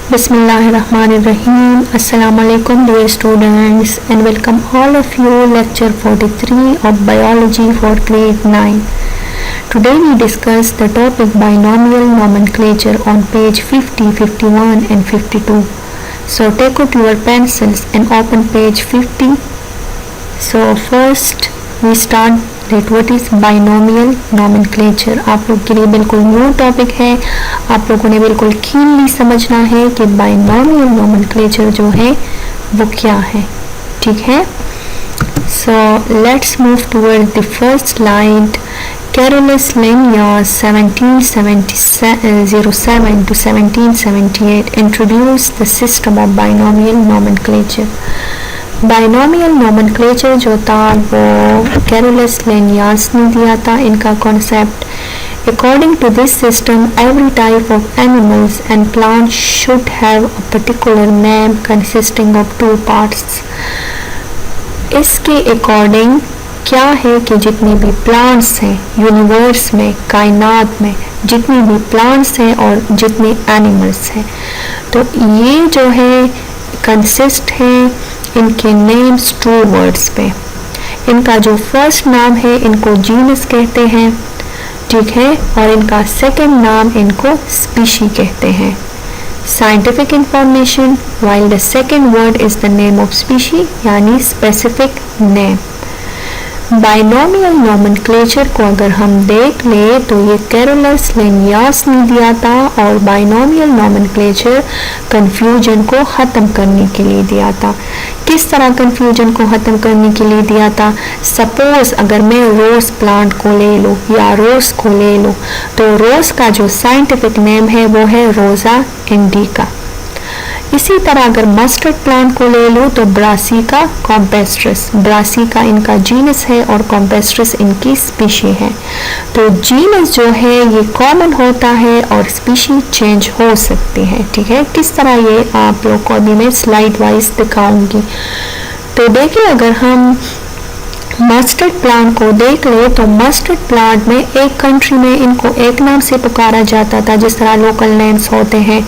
Bismillahirrahmanirrahim. Assalamu alaikum dear students and welcome all of you lecture 43 of biology for grade 9. Today we discuss the topic binomial nomenclature on page 50, 51 and 52. So take out your pencils and open page 50. So first we start that what is binomial nomenclature. आप लोग के लिए बिल्कुल new topic है, आप लोगों ने बिल्कुल कीनली समझना है कि binomial nomenclature जो है वो क्या है, ठीक है. So let's move toward the first slide. Carolus Linnaeus 1707 to 1778 introduced the system of binomial nomenclature. Binomial nomenclature जो था वो कैरोलस लिनियस ने दिया था. इनका concept according to this system every type of animals and plants should have a particular name consisting of two parts. इसके according क्या है कि जितने भी प्लांट्स हैं यूनिवर्स में, कायनात में जितने भी प्लांट्स हैं और जितने एनिमल्स हैं, तो ये जो है कंसिस्ट है इनके नेम्स टू वर्ड्स पे. इनका जो फर्स्ट नाम है इनको जीनस कहते हैं, ठीक है, और इनका सेकंड नाम इनको स्पीशी कहते हैं. Scientific information while the second word is the name of species यानी स्पेसिफिक नेम. बाइनोमियल नोमेनक्लेचर को अगर हम देख ले तो ये कैरोलस लिनियस ने दिया था और बाइनोमियल नोमेनक्लेचर कंफ्यूजन को ख़त्म करने के लिए दिया था. किस तरह कंफ्यूजन को ख़त्म करने के लिए दिया था? सपोज अगर मैं रोज़ प्लांट को ले लूँ या रोज़ को ले लूँ तो रोज़ का जो साइंटिफिक नेम है वो है रोज़ा इंडिका. इसी तरह अगर मस्टर्ड प्लांट को ले लो तो ब्रासिका कॉम्पेस्ट्रस, ब्रासिका इनका जीनस है और कॉम्पेस्ट्रस इनकी स्पीशी है. तो जीनस जो है ये कॉमन होता है और स्पीशी चेंज हो सकती है, ठीक है. किस तरह ये आप लोग को अभी मैं स्लाइड वाइज दिखाऊंगी. तो देखिए अगर हम मस्टर्ड प्लांट को देख ले तो मस्टर्ड प्लांट में एक कंट्री में इनको एक नाम से पुकारा जाता था जिस तरह लोकल नेम्स होते हैं,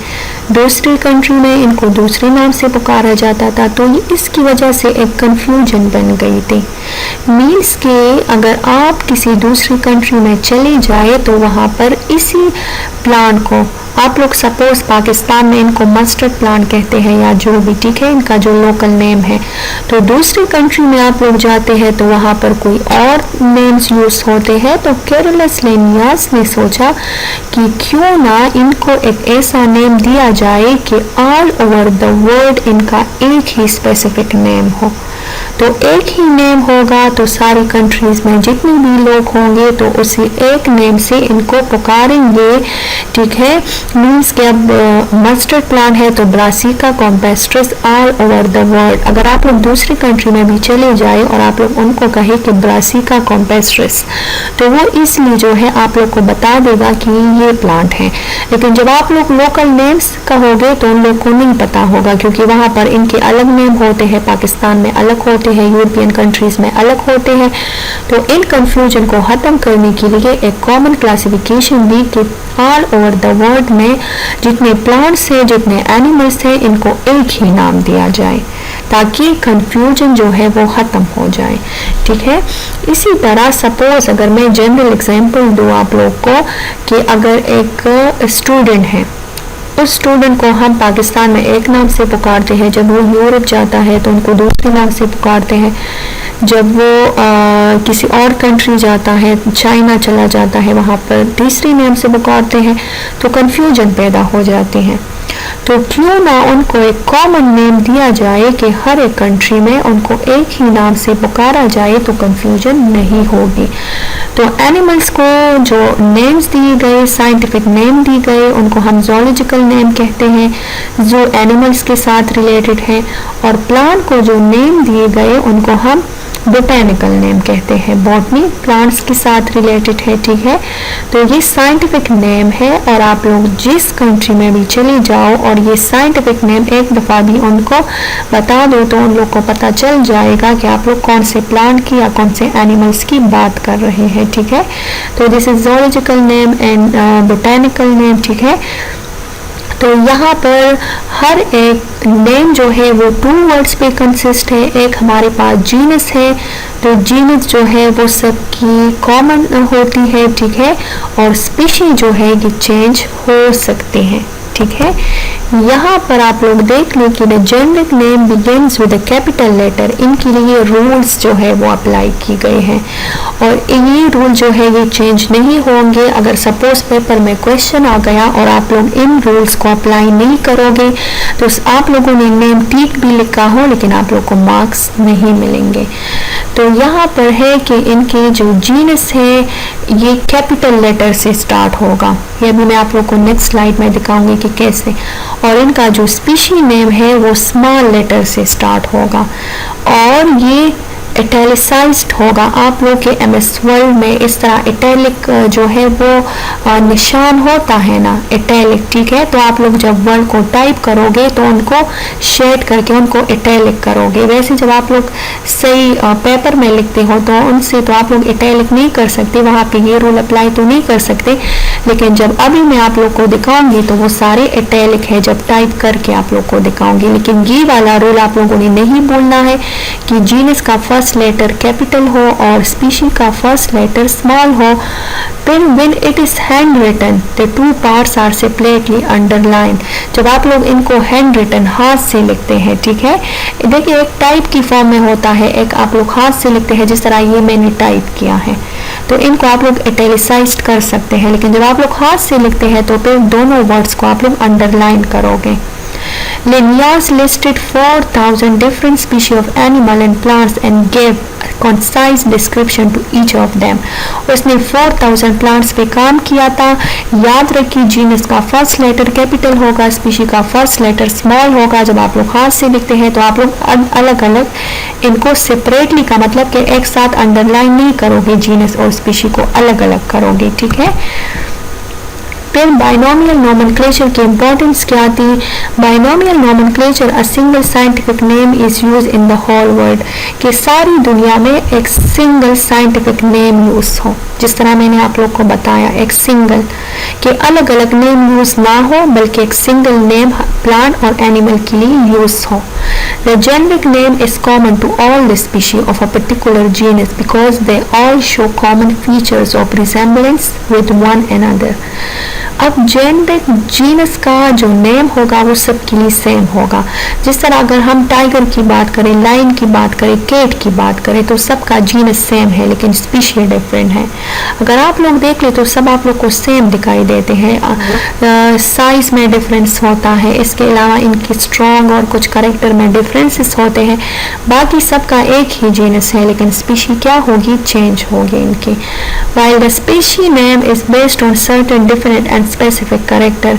दूसरी कंट्री में इनको दूसरे नाम से पुकारा जाता था. तो ये इसकी वजह से एक कंफ्यूजन बन गई थी. मीन्स के अगर आप किसी दूसरी कंट्री में चले जाए तो वहाँ पर इसी प्लांट को आप लोग सपोज पाकिस्तान में इनको मस्टर्ड प्लांट कहते हैं या जो भी, ठीक है, इनका जो लोकल नेम है. तो दूसरी कंट्री में आप लोग जाते हैं तो वहाँ पर कोई और नेम्स यूज होते हैं. तो कैरोलस लिनियस ने सोचा कि क्यों ना इनको एक ऐसा नेम दिया जाए कि ऑल ओवर द वर्ल्ड इनका एक ही स्पेसिफिक नेम हो. तो एक ही नेम होगा तो सारी कंट्रीज में जितने भी लोग होंगे तो उसी एक नेम से इनको पुकारेंगे, ठीक है. मीन्स कि अब मस्टर्ड प्लांट है तो Brassica campestris all over the world. अगर आप लोग दूसरी कंट्री में भी चले जाए और आप लोग उनको कहे कि ब्रासिका कॉम्पेस्ट्रस तो वो इसलिए जो है आप लोग को बता देगा कि ये प्लांट है. लेकिन जब आप लोग लोकल नेम्स कहोगे तो उन लोग को नहीं पता होगा क्योंकि वहाँ पर इनके अलग नेम होते हैं, पाकिस्तान में अलग होते हैं, यूरोपियन कंट्रीज में अलग होते हैं. तो इन कंफ्यूजन को ख़त्म करने के लिए एक कॉमन क्लासिफिकेशन दी कि ऑल ओवर द वर्ल्ड में जितने प्लांट्स हैं जितने एनिमल्स हैं इनको एक ही नाम दिया जाए ताकि कंफ्यूजन जो है वो ख़त्म हो जाए, ठीक है. इसी तरह सपोज अगर मैं जनरल एग्जांपल दूँ आप लोग को कि अगर एक स्टूडेंट है, उस स्टूडेंट को हम पाकिस्तान में एक नाम से पुकारते हैं, जब वो यूरोप जाता है तो उनको दूसरे नाम से पुकारते हैं, जब वो किसी और कंट्री जाता है, चाइना चला जाता है, वहाँ पर तीसरी नेम से पुकारते हैं. तो कंफ्यूजन पैदा हो जाती है. तो क्यों ना उनको एक कॉमन नेम दिया जाए कि हर एक कंट्री में उनको एक ही नाम से पुकारा जाए तो कंफ्यूजन नहीं होगी. तो एनिमल्स को जो नेम्स दिए गए, साइंटिफिक नेम दिए गए, उनको हम ज़ूलॉजिकल नेम कहते हैं जो एनिमल्स के साथ रिलेटेड है, और प्लांट को जो नेम दिए गए उनको हम बोटेनिकल नेम कहते हैं, बॉटनी प्लांट्स के साथ रिलेटेड है, ठीक है. तो ये साइंटिफिक नेम है और आप लोग जिस कंट्री में भी चले जाओ और ये साइंटिफिक नेम एक दफ़ा भी उनको बता दो तो उन लोग को पता चल जाएगा कि आप लोग कौन से प्लांट की या कौन से एनिमल्स की बात कर रहे हैं, ठीक है. तो this is zoological name and botanical name, ठीक है. तो यहाँ पर हर एक नेम जो है वो 2 वर्ड्स पे कंसिस्ट है। एक हमारे पास जीनस है, तो जीनस जो है वो सबकी कॉमन होती है, ठीक है, और स्पीशी जो है ये चेंज हो सकते हैं, ठीक है। यहाँ पर आप लोग देख लें कि the generic name begins with a capital letter, इनके लिए रूल्स जो है वो अप्लाई की गए हैं और ये रूल जो है ये चेंज नहीं होंगे। अगर सपोज पेपर में क्वेश्चन आ गया और आप लोग इन रूल्स को अप्लाई नहीं करोगे तो आप लोगों ने नेम ठीक भी लिखा हो लेकिन आप लोग को मार्क्स नहीं मिलेंगे। तो यहाँ पर है कि इनके जो जीनस है ये कैपिटल लेटर से स्टार्ट होगा, ये भी मैं आप लोग को नेक्स्ट स्लाइड में दिखाऊंगी कि कैसे, और इनका जो स्पीशी नेम है वो स्मॉल लेटर से स्टार्ट होगा और ये इटैलिसाइज्ड होगा। आप लोग के एमएस वर्ड में इस तरह इटैलिक जो है वो निशान होता है ना, इटैलिक, ठीक है। तो आप लोग जब वर्ड को टाइप करोगे तो उनको शेड करके उनको इटैलिक करोगे। वैसे जब आप लोग सही पेपर में लिखते हो तो उनसे तो आप लोग इटैलिक नहीं कर सकते, वहाँ पे ये रूल अप्लाई तो नहीं कर सकते, लेकिन जब अभी मैं आप लोग को दिखाऊंगी तो वो सारे इटैलिक है जब टाइप करके आप लोग को दिखाऊंगी। लेकिन ये वाला रूल आप लोगों ने नहीं बोलना है कि जीनस का फर्स्ट लेटर कैपिटल हो और स्पीशी का फर्स्ट लेटर स्मॉल हो। फिर when it is handwritten the 2 parts are separately underline, जब आप लोग इनको हैंड रिटन हाथ से लिखते हैं, ठीक है, देखिए एक टाइप की फॉर्म में होता है, एक आप लोग हाथ से लिखते हैं जिस तरह ये मैंने टाइप किया है, तो इनको आप लोग इटैलिसाइज्ड कर सकते हैं। लेकिन जब आप लोग हाथ से लिखते हैं तो फिर दोनों वर्ड्स को आप लोग अंडरलाइन करोगे। Linnaeus listed 4,000 different species of animal and plants and gave a concise description to each of them. उसने 4,000 प्लांट्स पे काम किया था। याद रखिए जीनस का फर्स्ट लेटर कैपिटल होगा, स्पीशी का फर्स्ट लेटर स्मॉल होगा। जब आप लोग हाथ से लिखते हैं तो आप लोग अलग अलग इनको सेपरेटली का मतलब कि एक साथ अंडरलाइन नहीं करोगे, जीनस और स्पीशी को अलग अलग करोगे, ठीक है। फिर बाइनोमियल नोमेनक्लेचर की इंपॉर्टेंस क्या थी? Binomial nomenclature a single scientific name is use in the whole world, कि सारी दुनिया में एक सिंगल साइंटिफिक नेम यूज हो, जिस तरह मैंने आप लोग को बताया एक सिंगल, कि अलग अलग नेम यूज ना हो बल्कि एक सिंगल नेम प्लांट और एनिमल के लिए यूज हो। The generic name is common to all the species of a particular genus because they all show common features of resemblance with one another. अब generic genus का जो name होगा वो सबके लिए सेम होगा। जिस तरह अगर हम टाइगर की बात करें, लाइन की बात करें, कैट की बात करें तो सबका जीनस सेम है लेकिन स्पीशीज डिफरेंट है। अगर आप लोग देख ले तो सब आप लोग को सेम दिखाई देते हैं, साइज में डिफरेंस होता है, इसके अलावा इनकी स्ट्रॉन्ग और कुछ करेक्टर में डिफरेंसेस होते हैं। बाकी सबका एक ही जीनस है लेकिन स्पीशी क्या होगी, चेंज होगी इनकी। While the species name is based on certain definite and specific character,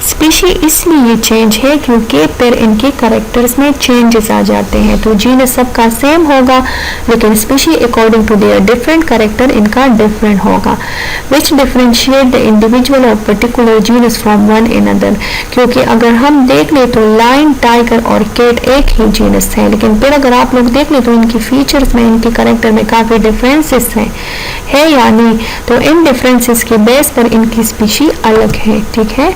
species इसलिए चेंज है क्योंकि फिर इनके करेक्टर्स में चेंजेस आ जाते हैं। तो जीनस सबका सेम होगा लेकिन species according to their different character इनका डिफरेंट होगा, which differentiate the individual of particular genus from one another। क्योंकि अगर हम देख ले तो लाइन, टाइगर और कैट एक ही जीनस है, लेकिन फिर अगर आप लोग देख ले तो इनकी फीचर्स में, इनके करेक्टर में काफी डिफरेंसेस हैं, है या नहीं? तो इन डिफरेंसेस के बेस पर इनकी स्पीशी अलग है, ठीक है।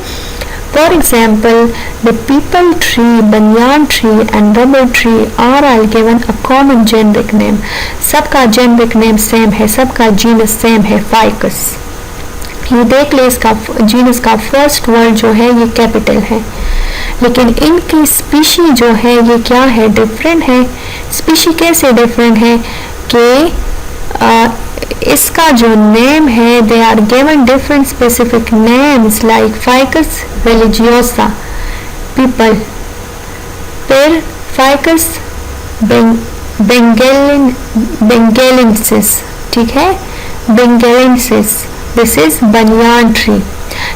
For example the peepal tree, banyan tree and rubber tree are all given a common generic name. सबका जेनेरिक नेम सेम है, सबका जीनस सेम है, फाइकस। ये देख ले इसका जीनस का फर्स्ट वर्ड जो है ये कैपिटल है, लेकिन इनकी स्पीशी जो है ये क्या है, डिफरेंट है। स्पीशी कैसे डिफरेंट है कि इसका जो नेम है they are given different specific names like Ficus religiosa peepal, फिर फाइकस बेंगेलेंसिस, ठीक है, benghalensis, this is banyan tree.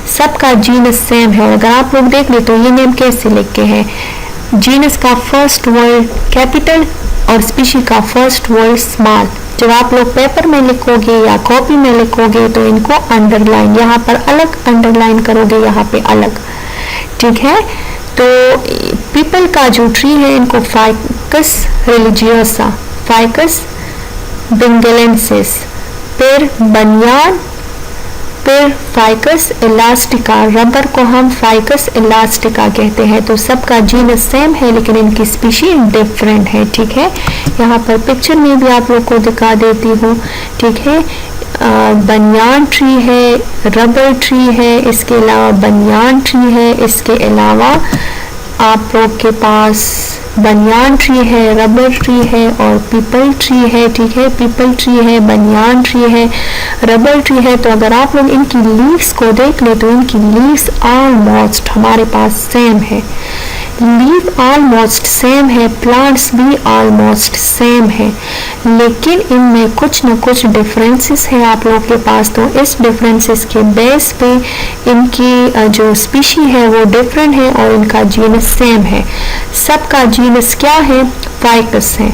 सबका जीनस सेम है। अगर आप लोग देख ले तो ये नेम कैसे लिखे हैं, जीनस का फर्स्ट वर्ड कैपिटल और स्पीशी का फर्स्ट वर्ड स्मॉल। जब आप लोग पेपर में लिखोगे या कॉपी में लिखोगे तो इनको अंडरलाइन, यहाँ पर अलग अंडरलाइन करोगे, यहाँ पे अलग, ठीक है। तो पीपल का जो ट्री है इनको फाइकस रिलीजियोसा, फाइकस बेंगेलेंसिस, फिर बनियान फिर फाइकस इलास्टिका, रबर को हम फाइकस इलास्टिका कहते हैं। तो सबका जीनस सेम है लेकिन इनकी स्पीशीज डिफरेंट है, ठीक है। यहाँ पर पिक्चर में भी आप लोग को दिखा देती हूँ, ठीक है। बनियान ट्री है, रबर ट्री है, इसके अलावा बनियान ट्री है, इसके अलावा आप लोग के पास बनियान ट्री है, रबर ट्री है और पीपल ट्री है, ठीक है। पीपल ट्री है, बनियान ट्री है, रबर ट्री है। तो अगर आप लोग इनकी लीव्स को देख ले तो इनकी लीव्स ऑलमोस्ट हमारे पास सेम है, लीफ ऑलमोस्ट सेम है, प्लांट्स भी ऑलमोस्ट सेम है, लेकिन इनमें कुछ न कुछ डिफरेंसेस है आप लोग के पास। तो इस डिफरेंसेस के बेस पे इनकी जो स्पीशी है वो डिफरेंट है और इनका जीनस सेम है। सबका जीनस क्या है? फाइकस है,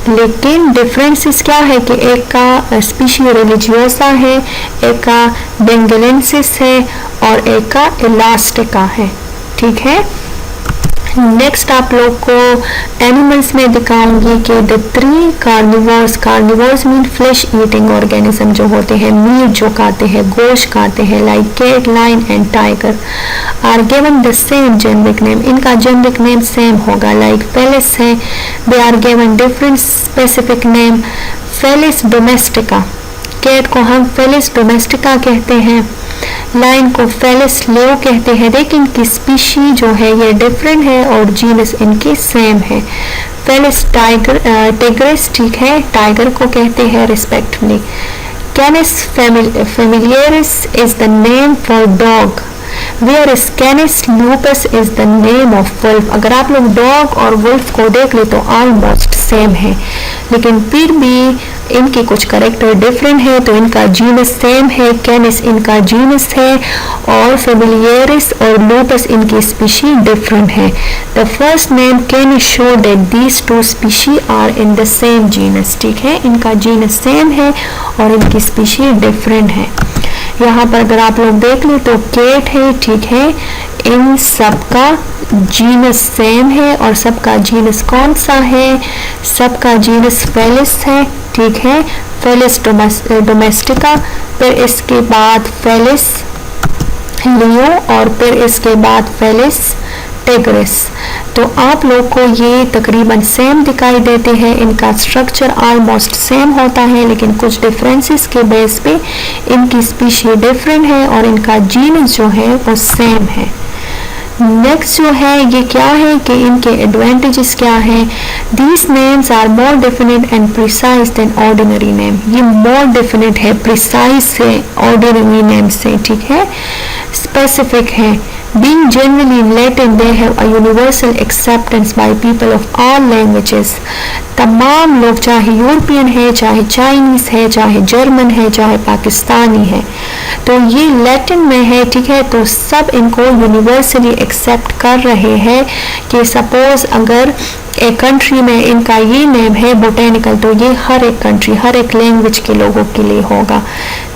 लेकिन डिफरेंसेस क्या है कि एक का स्पीशी रिलीजियोसा है, एक का बेंगलेंसिस है और एक का इलास्टिका है, ठीक है। नेक्स्ट आप लोग को एनिमल्स में दिखाऊंगी कि the 3 carnivores, carnivores mean flesh eating organism जो होते हैं, मीट जो खाते हैं, गोश्त खाते हैं, like cat, lion and tiger, are given the same generic name, इनका जेनरिक नेम सेम होगा। लाइक फेलिस है, they are given different specific name. Felis domestica, cat को हम फेलिस डोमेस्टिका कहते हैं, लाइन को फेलिस लेओ कहते हैं, लेकिन इनकी स्पीशी जो है ये डिफरेंट है और जीनस इनकी सेम है। फेलिस टाइगर टिग्रिस, ठीक है, टाइगर को कहते हैं respectfully. Canis familiaris is the name for dog, whereas Canis lupus is the name of wolf। अगर आप लोग डॉग और वुल्फ को देख ले तो ऑलमोस्ट सेम है, लेकिन फिर भी इनके कुछ करेक्टर डिफरेंट है। तो इनका जीनस सेम है, कैनिस इनका जीनस है और फेमिलियरिस और लूपस इनकी स्पीशी डिफरेंट है। The first name Canis show that these 2 species are in the same genus, ठीक है, इनका जीनस सेम है और इनकी स्पीशी डिफरेंट है। यहाँ पर अगर आप लोग देख ले तो केट है, ठीक है, इन सबका जीनस सेम है और सबका जीनस कौन सा है? सबका जीनस फेलिस है, ठीक है, फेलिस डोमेस्टिका, फिर इसके बाद फेलिस लियो और फिर इसके बाद फेलिस टिग्रिस। तो आप लोग को ये तकरीबन सेम दिखाई देते हैं, इनका स्ट्रक्चर ऑलमोस्ट सेम होता है, लेकिन कुछ डिफरेंसेस के बेस पे इनकी स्पीशी डिफरेंट है और इनका जीनस जो है वो सेम है। नेक्स्ट जो है ये क्या है कि इनके एडवांटेजेस क्या हैं? These names are more definite and precise than ordinary name, ये मोर डेफिनेट है प्रिसाइज से ऑर्डिनरी नेम से, ठीक है, स्पेसिफिक है। Being generally in Latin, they have a universal acceptance by people of all languages। तमाम लोग, चाहे यूरोपियन है, चाहे चाइनीज है, चाहे जर्मन है, चाहे पाकिस्तानी है, तो ये लैटिन में है, ठीक है, तो सब इनको यूनिवर्सली एक्सेप्ट कर रहे हैं कि सपोज अगर एक कंट्री में इनका ये नेम है बोटेनिकल, तो ये हर एक कंट्री, हर एक लैंग्वेज के लोगों के लिए होगा।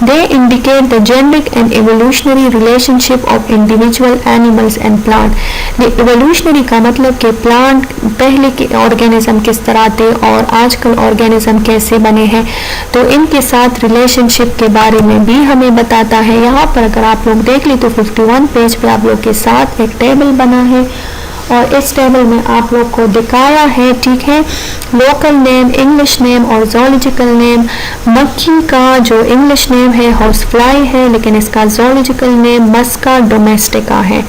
They indicate the genetic and evolutionary relationship of individual animals and plant. Evolutionary का मतलब कि प्लांट पहले के ऑर्गेनिज्म किस तरह थे और आजकल ऑर्गेनिज्म कैसे बने हैं, तो इनके साथ रिलेशनशिप के बारे में भी हमें बताता है। यहाँ पर अगर आप लोग देख ले तो 51 पेज पे आप लोग के साथ एक टेबल बना है और इस टेबल में आप लोग को दिखाया है, ठीक है, लोकल नेम, इंग्लिश नेम और जोलॉजिकल नेम। मक्खी का जो इंग्लिश नेम है हाउस फ्लाई है, लेकिन इसका जोलॉजिकल नेम मस्का डोमेस्टिका है।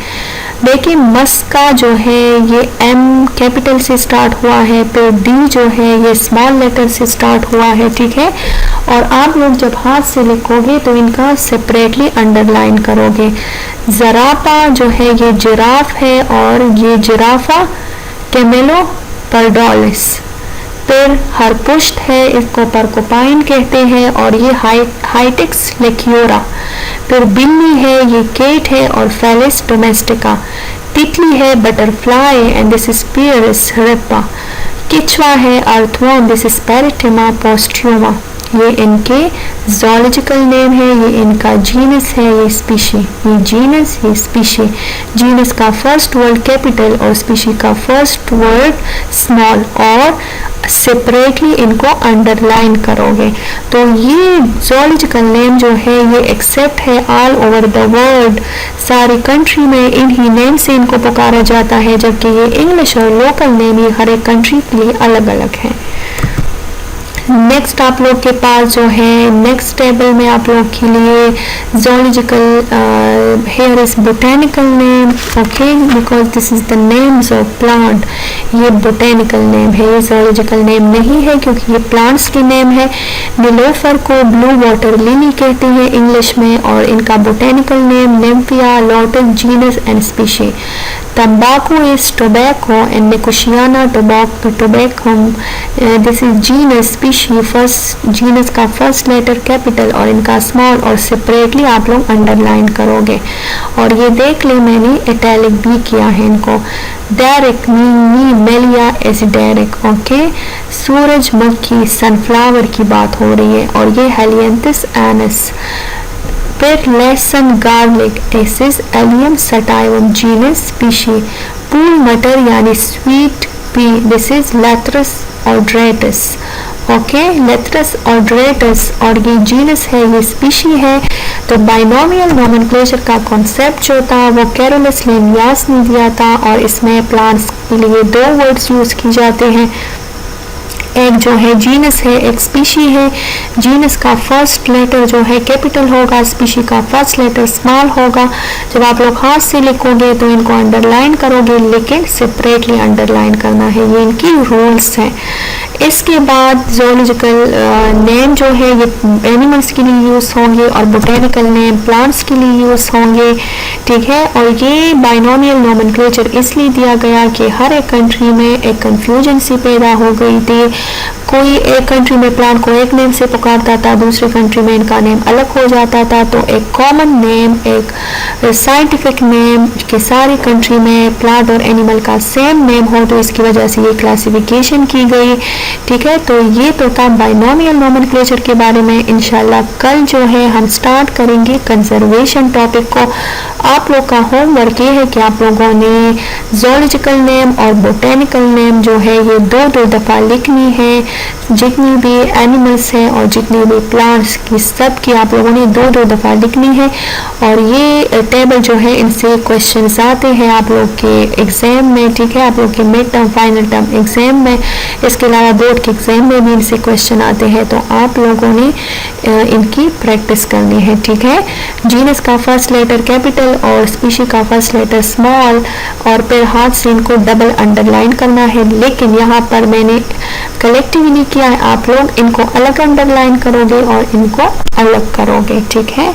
देखिए मस्का जो है ये एम कैपिटल से स्टार्ट हुआ है, फिर डी जो है ये स्मॉल लेटर से स्टार्ट हुआ है, ठीक है, और आप लोग जब हाथ से लिखोगे तो इनका सेपरेटली अंडरलाइन करोगे। जरापा जो है ये जिराफ है और ये जिराफा कैमेलो पर्डोलिस। फिर हरपुष्ट है, इसको परकोपाइन कहते हैं और ये हाइटिक्स लेक्योरा। फिर बिल्ली है, ये केट है और फेलिस डोमेस्टिका। तितली है butterfly and this is Pieris rapae. किचवा है earthworm, this is Pheretima posthuma. ये इनके जोलॉजिकल नेम है, ये इनका जीनस है, ये स्पीशी, ये जीनस, ये स्पीशी। जीनस का फर्स्ट वर्ड कैपिटल और स्पीशी का फर्स्ट वर्ड स्मॉल, और सेपरेटली इनको अंडरलाइन करोगे। तो ये ज़ूलॉजिकल नेम जो है ये एक्सेप्ट है ऑल ओवर द वर्ल्ड, सारी कंट्री में इन्हीं नेम से इनको पुकारा जाता है, जबकि ये इंग्लिश और लोकल नेम ये हर एक कंट्री के लिए अलग अलग है। नेक्स्ट आप लोग के पास जो है नेक्स्ट टेबल में आप लोग के लिए zoological here is botanical name, okay, because this is the names of plant. ये बोटेनिकल नेम है, ये ज़ूलॉजिकल नेम नहीं है क्योंकि ये प्लांट्स के नेम है। नीलोफर को ब्लू वाटर लिली कहते हैं इंग्लिश में, और इनका botanical name Nymphaea, lotus genus and species. तंबाकू is tobacco and Nicotiana tabacum, this is genus, species first, genus का फर्स्ट लेटर कैपिटल और इनका स्मॉल, और सेपरेटली आप लोग अंडरलाइन करोगे। और ये देख ले मैंने इटैलिक भी किया है इनको। डेरिक मी मेलिया एज डेरिक, ओके। सूरजमुखी सनफ्लावर की बात हो रही है, और ये हेलियंथस एनस। फिर लहसुन garlic, this is Allium sativum genus species. पूल मटर यानी sweet pea, this is Lathyrus odoratus, okay, Lathyrus odoratus, और ये जीनस है, ये स्पीशी है। तो बाइनोमियल नोमेनक्लेचर का कॉन्सेप्ट जो था वो कैरोलस लिनियस ने दिया था, और इसमें प्लांट्स के लिए दो वर्ड्स यूज की जाते हैं, एक जो है जीनस है, एक स्पीशी है। जीनस का फर्स्ट लेटर जो है कैपिटल होगा, स्पीशी का फर्स्ट लेटर स्मॉल होगा। जब आप लोग हाथ से लिखोगे तो इनको अंडरलाइन करोगे, लेकिन सेपरेटली अंडरलाइन करना है, ये इनकी रूल्स हैं। इसके बाद ज़ूलॉजिकल नेम जो है ये एनिमल्स के लिए यूज़ होंगे, और बोटेनिकल नेम प्लांट्स के लिए यूज़ होंगे, ठीक है। और ये बाइनोमियल नोमेनक्लेचर इसलिए दिया गया कि हर एक कंट्री में एक कन्फ्यूजन सी पैदा हो गई थी। कोई एक कंट्री में प्लांट को एक नेम से पुकारता था, दूसरी कंट्री में इनका नेम अलग हो जाता था। तो एक कॉमन नेम, एक साइंटिफिक नेम कि सारी कंट्री में प्लांट और एनिमल का सेम नेम हो, तो इसकी वजह से ये क्लासिफिकेशन की गई, ठीक है। तो ये तो था बाइनोमियल नोमेनक्लेचर के बारे में। इंशाल्लाह कल जो है हम स्टार्ट करेंगे कंजर्वेशन टॉपिक को। आप लोग का होमवर्क ये है कि आप लोगों ने ज़ूलॉजिकल नेम और बोटेनिकल नेम जो है ये दो दफ़ा लिखनी है। जितनी भी एनिमल्स हैं और जितनी भी प्लांट्स की सब की आप लोगों ने दो दफ़ा लिखनी है। और ये टेबल जो है इनसे क्वेश्चंस आते हैं आप लोग के एग्जाम में, ठीक है, आप लोग के mid term final term exam में। इसके अलावा बोर्ड के एग्जाम में भी इनसे क्वेश्चन आते हैं, तो आप लोगों ने इनकी प्रैक्टिस करनी है, ठीक है। जीनस का फर्स्ट लेटर कैपिटल और स्पीशी का फर्स्ट लेटर स्मॉल, और फिर हाथ से इनको डबल अंडरलाइन करना है। लेकिन यहाँ पर मैंने कलेक्टिवली किया है, आप लोग इनको अलग अंडरलाइन करोगे और इनको अलग करोगे, ठीक है।